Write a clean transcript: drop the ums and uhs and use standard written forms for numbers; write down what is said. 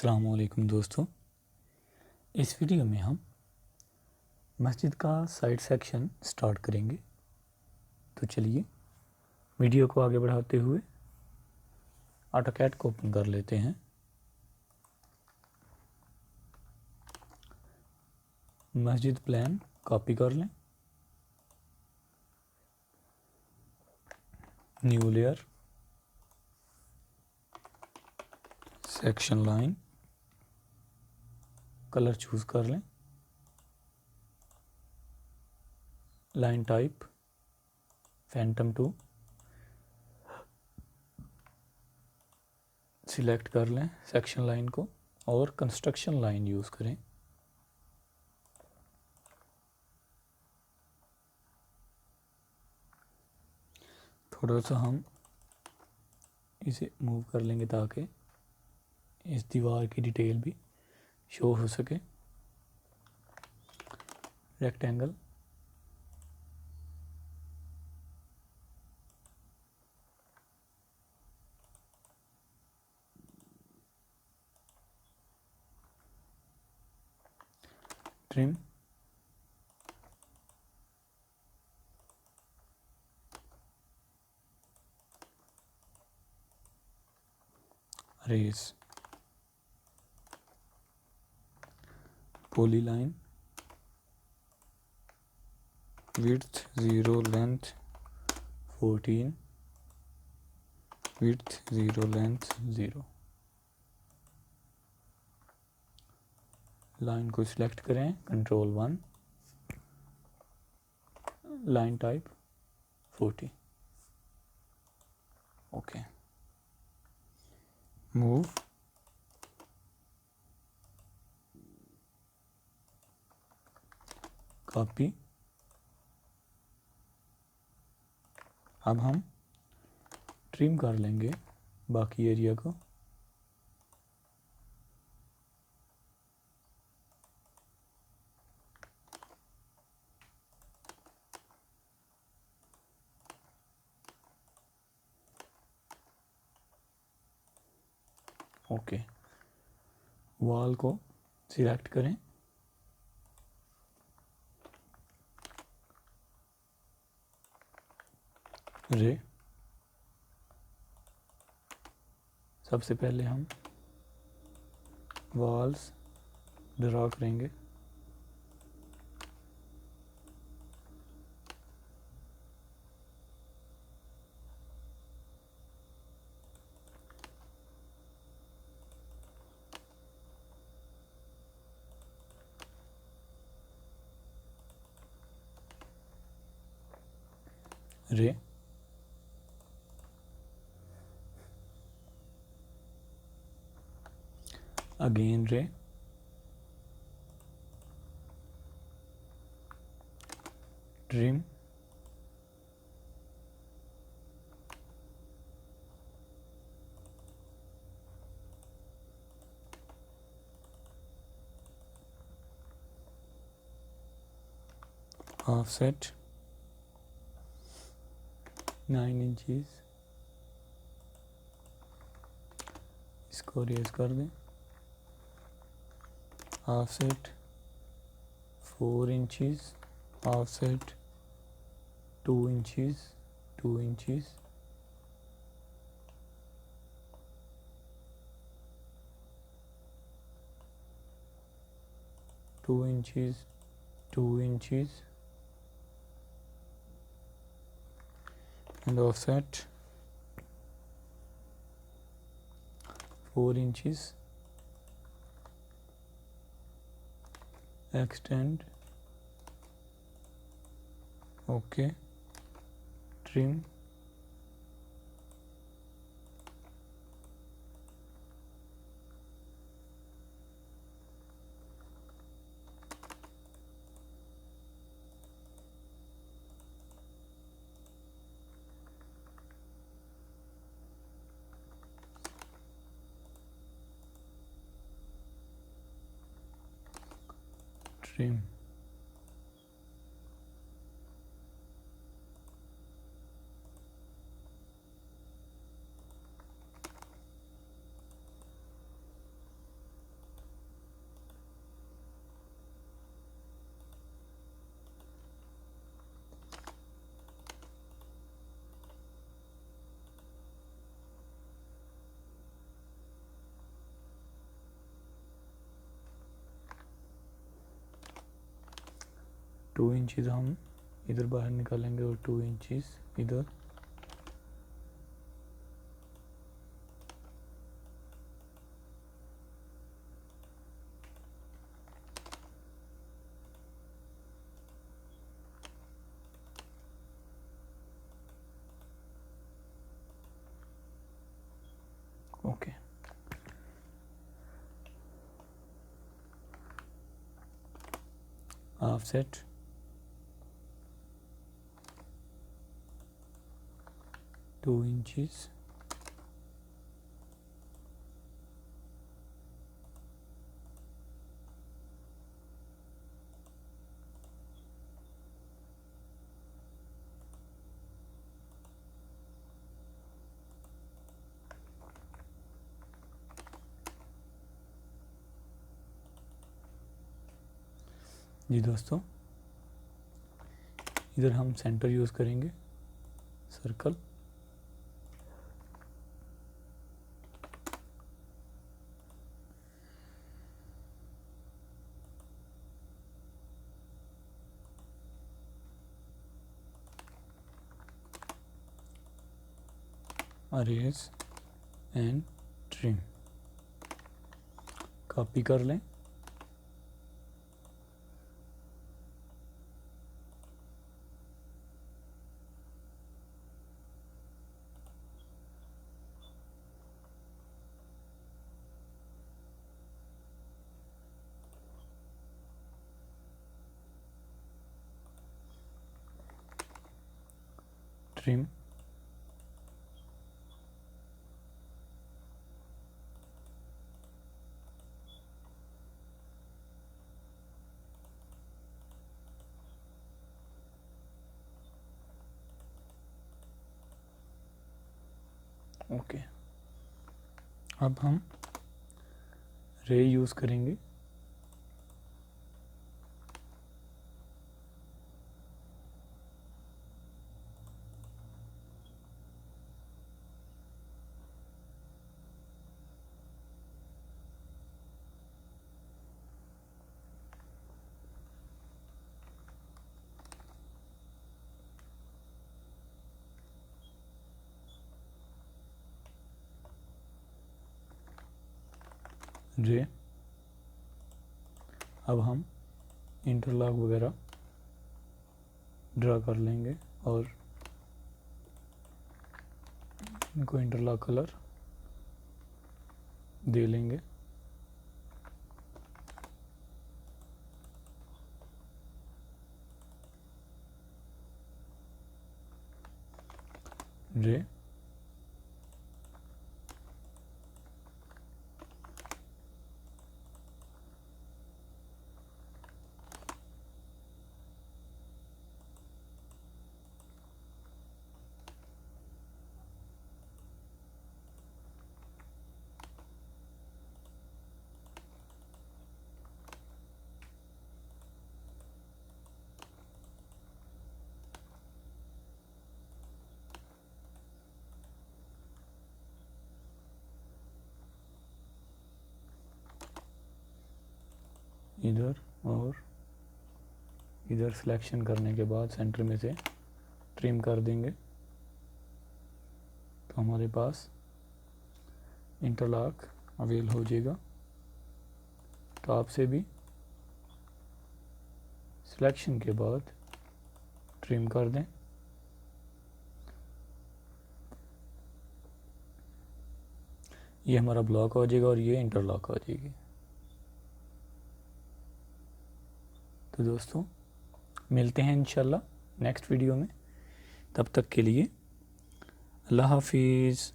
अस्सलाम वालेकुम दोस्तों। इस वीडियो में हम मस्जिद का साइड सेक्शन स्टार्ट करेंगे। तो चलिए वीडियो को आगे बढ़ाते हुए ऑटोकैड को ओपन कर लेते हैं। मस्जिद प्लान कॉपी कर लें, new layer, section line, colour choose कर लें, लाइन टाइप फैंटम 2 सिलेक्ट कर लें सेक्शन लाइन को और कंस्ट्रक्शन लाइन यूज़ करें। थोड़ा सा हम इसे मूव कर लेंगे ताकि इस दीवार की डिटेल भी शो हो सके। Rectangle, trim, race, polyline, width 0, length 14, width 0, length 0। Line को सिलेक्ट करें, control 1, line type 40। Okay, move, copy. अब हम ट्रिम कर लेंगे बाकी एरिया को। ओके, वॉल को सिलेक्ट करें, रे। सबसे पहले हम वॉल्स ड्रा करेंगे। रे, अगेन रे, ट्रिम, ऑफसेट 9 इंचेस, इसको रेज कर दें। Offset 4 inches, offset 2 inches, 2 inches, two inches, 2 inches, and offset 4 inches, extend, okay, trim, trim, 2 inches हम इधर बाहर निकालेंगे और 2 इंचज़ इधर। ओके, ऑफसेट 2 इंचज़, जी दोस्तों। इधर हम सेंटर यूज़ करेंगे, circle. Arrays and trim copy कर लें। Trim, okay. अब हम रे यूज़ करेंगे। रे, अब हम इंटरलॉक वगैरह ड्रा कर लेंगे और इनको इंटरलॉक कलर दे लेंगे। रे, इधर और इधर सिलेक्शन करने के बाद सेंटर में से ट्रिम कर देंगे तो हमारे पास इंटरलॉक अवेल हो जाएगा। तो आपसे भी सिलेक्शन के बाद ट्रिम कर दें। ये हमारा ब्लॉक हो जाएगा और ये इंटरलॉक हो जाएगी। तो दोस्तों मिलते हैं इंशाल्लाह नेक्स्ट वीडियो में। तब तक के लिए अल्लाह हाफिज़।